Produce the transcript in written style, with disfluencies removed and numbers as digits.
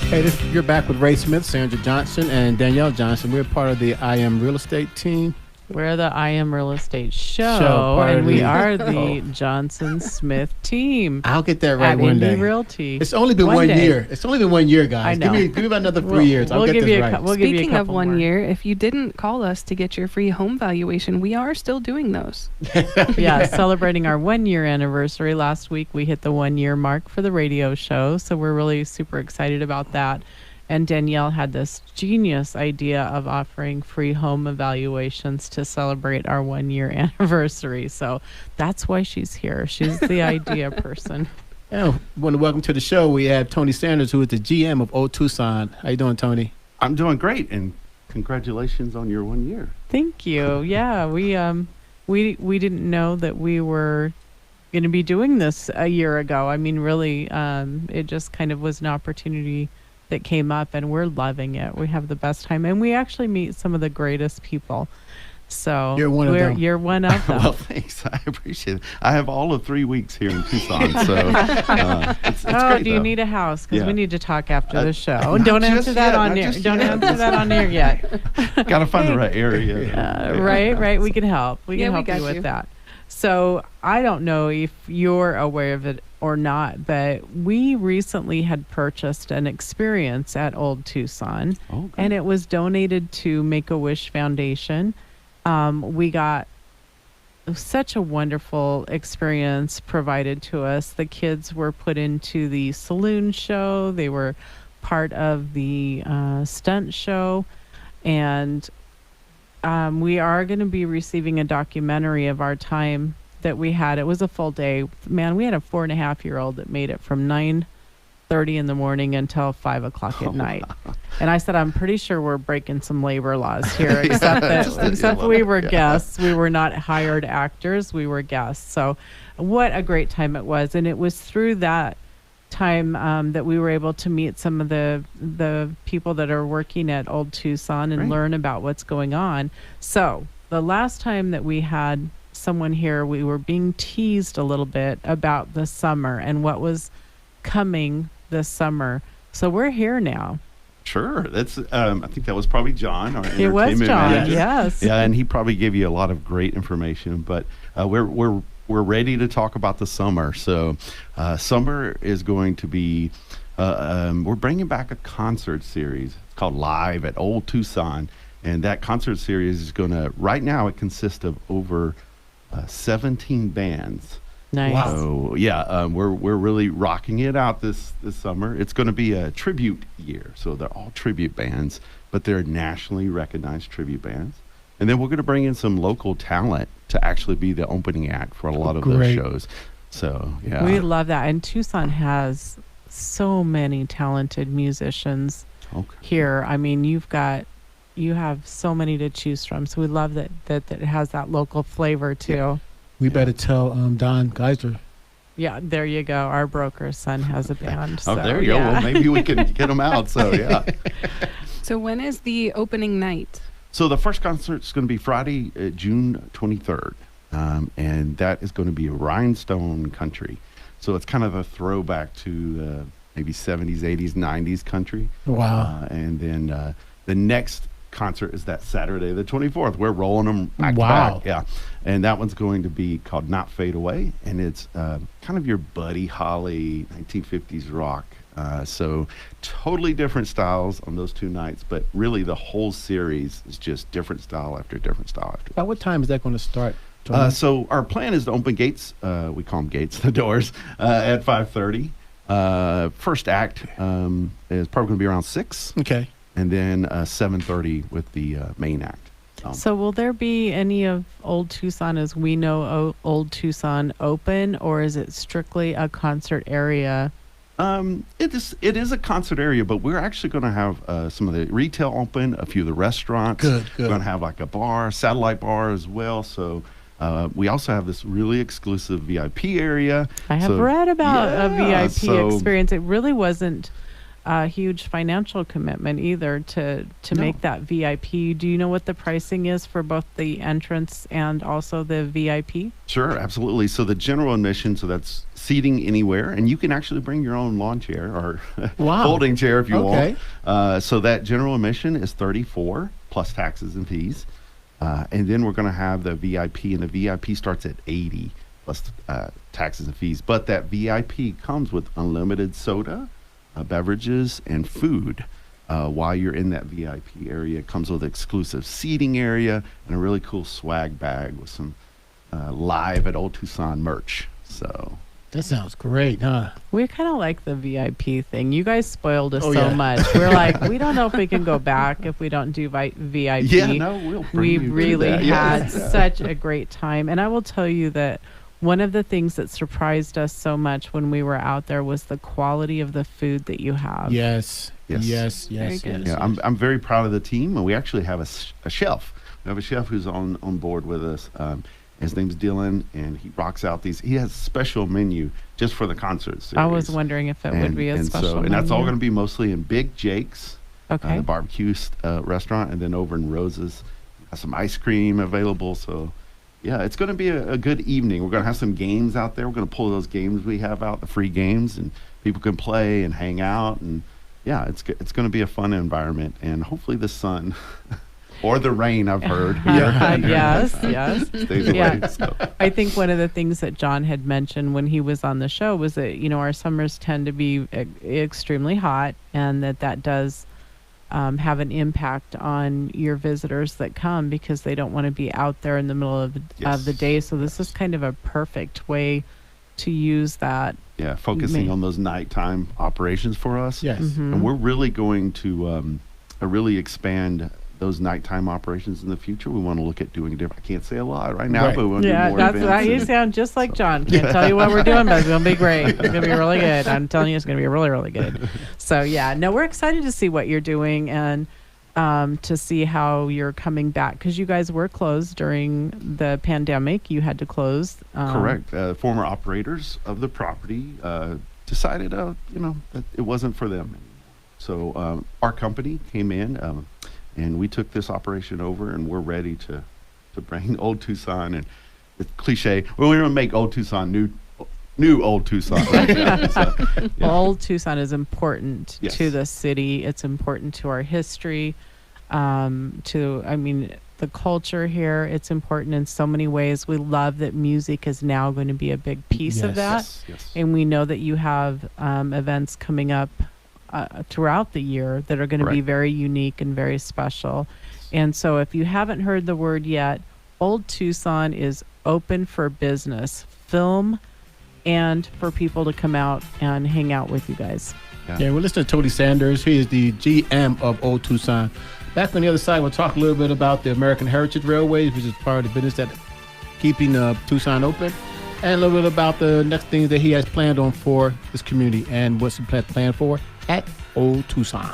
Hey, you're back with Ray Smith, Sandra Johnson, and Danielle Johnson. We're part of the I Am Real Estate team. We're the I Am Real Estate show and we are the Johnson Smith team. I'll get that right at one Indy day. Realty. It's only been 1 year. It's only been 1 year, guys. I know. Give me about another 3 years. I'll get this right. Speaking of 1 year, if you didn't call us to get your free home valuation, we are still doing those. Yeah, celebrating our 1 year anniversary. Last week we hit the 1 year mark for the radio show, so we're really super excited about that. And Danielle had this genius idea of offering free home evaluations to celebrate our 1 year anniversary. So that's why she's here. She's the idea person. Yeah, I want to welcome to the show. We have Tony Sanders, who is the GM of Old Tucson. How you doing, Tony? I'm doing great, and congratulations on your 1 year. Thank you. Yeah, we didn't know that we were going to be doing this a year ago. I mean, really, it just kind of was an opportunity that came up, and we're loving it. We have the best time, and we actually meet some of the greatest people. So you're one of them. You're one of them. Well, thanks. I appreciate it. I have all of 3 weeks here in Tucson, so it's great. Do you need a house? Because we need to talk after the show. Don't answer that on air. Don't answer that on air yet. Got to find the right area. Right. We can help. We can help you with that. So I don't know if you're aware of it or not, but we recently had purchased an experience at Old Tucson, and it was donated to Make-A-Wish Foundation. We got such a wonderful experience provided to us. The kids were put into the saloon show. They were part of the stunt show, and we are going to be receiving a documentary of our time that we had. It was a full day. Man, we had a 4.5-year-old that made it from 9:30 in the morning until 5 o'clock at night. And I said, I'm pretty sure we're breaking some labor laws here, except we were guests. We were not hired actors. We were guests. So what a great time it was. And it was through that time that we were able to meet some of the people that are working at Old Tucson and learn about what's going on. So the last time that we had someone here, we were being teased a little bit about the summer and what was coming this summer. So we're here now. Sure. That's I think that was probably John, our entertainment It was John, manager. yes. Yeah, and he probably gave you a lot of great information, but we're ready to talk about the summer. So summer is going to be, we're bringing back a concert series. It's called Live at Old Tucson. And that concert series is going to, right now, it consists of over 17 bands. Nice. Wow. So, yeah, we're really rocking it out this summer. It's going to be a tribute year. So they're all tribute bands, but they're nationally recognized tribute bands. And then we're going to bring in some local talent to actually be the opening act for a lot of those shows. So, yeah. We love that. And Tucson has so many talented musicians here. I mean, you have so many to choose from. So we love that it has that local flavor too. Yeah. We better tell Don Geisler. Yeah, there you go. Our broker's son has a band. So, there you go. Well, maybe we can get them out. So, yeah. So when is the opening night? So the first concert is going to be Friday, June 23rd. And that is going to be Rhinestone Country. So it's kind of a throwback to maybe 70s, 80s, 90s country. Wow. And then the next concert is that Saturday, the 24th. We're rolling them back to back. Yeah. And that one's going to be called Not Fade Away. And it's kind of your Buddy Holly 1950s rock. So totally different styles on those two nights, but really the whole series is just different style after different style after. About what time is that going to start? So our plan is to open gates. We call them gates, the doors, at 5:30. First act is probably going to be around 6. Okay. And then 7:30 with the main act. So will there be any of Old Tucson as we know Old Tucson open, or is it strictly a concert area? It is a concert area, but we're actually going to have some of the retail open, a few of the restaurants. Good. We're going to have like a bar, satellite bar as well. So we also have this really exclusive VIP area. I have read about a VIP experience. It really wasn't a huge financial commitment either to No. make that VIP. Do you know what the pricing is for both the entrance and also the VIP? Sure, absolutely. So the general admission, so that's seating anywhere, and you can actually bring your own lawn chair or Wow. folding chair if you Okay. want. So that general admission is $34 plus taxes and fees. And then we're going to have the VIP, and the VIP starts at $80 plus taxes and fees. But that VIP comes with unlimited soda, beverages, and food. While you're in that VIP area, it comes with exclusive seating area and a really cool swag bag with some live at Old Tucson merch. So That sounds great, huh? We kind of like the VIP thing. You guys spoiled us Oh, so yeah. much. We're like, we don't know if we can go back if we don't do VIP. yeah, no, we'll bring We you to really that. had Yes. such a great time. And I will tell you that one of the things that surprised us so much when we were out there was the quality of the food that you have. Yes. Yes. Yes. Very Yes. good. Yes. Yeah, I'm very proud of the team, and we actually have a chef. We have a chef who's on board with us. His name's Dylan, and he rocks out these. He has a special menu just for the concert series. I was wondering if it would be a special and that's all menu. going to be mostly in Big Jake's, Okay. the barbecue restaurant, and then over in Rose's, has some ice cream available. So, yeah, it's going to be a good evening. We're going to have some games out there. We're going to pull those games we have out, the free games, and people can play and hang out. And yeah, it's going to be a fun environment, and hopefully the sun or the rain, I've heard. Yes, yes. Stays away. Yeah. So. I think one of the things that John had mentioned when he was on the show was that, our summers tend to be extremely hot, and that does have an impact on your visitors that come because they don't want to be out there in the middle of the day. So this is kind of a perfect way to use that. Yeah, focusing on those nighttime operations for us. Yes. Mhm. And we're really going to really expand those nighttime operations in the future. We want to look at doing different. I can't say a lot right now, Right. but we want to do Yeah, more that's events. right. You and- sound just like John. Can't tell you what we're doing, but it's going to be great. It's going to be really good. I'm telling you, it's going to be really, really good. So, yeah, no, we're excited to see what you're doing and to see how you're coming back because you guys were closed during the pandemic. You had to close. Correct. Former operators of the property decided, that it wasn't for them. So our company came in, and we took this operation over, and we're ready to bring Old Tucson. And it's cliche, we're going to make Old Tucson new Old Tucson. Right? Yeah, so, yeah. Old Tucson is important Yes. to the city. It's important to our history, the culture here. It's important in so many ways. We love that music is now going to be a big piece of that. Yes. And we know that you have events coming up throughout the year that are going to be Correct. very unique and very special. And so if you haven't heard the word yet, Old Tucson is open for business, film, and for people to come out and hang out with you guys. Yeah, we're listening to Tony Sanders. He is the GM of Old Tucson. Back on the other side, we'll talk a little bit about the American Heritage Railways, which is part of the business that keeping Tucson open, and a little bit about the next things that he has planned on for this community and what's he planned for at Old Tucson.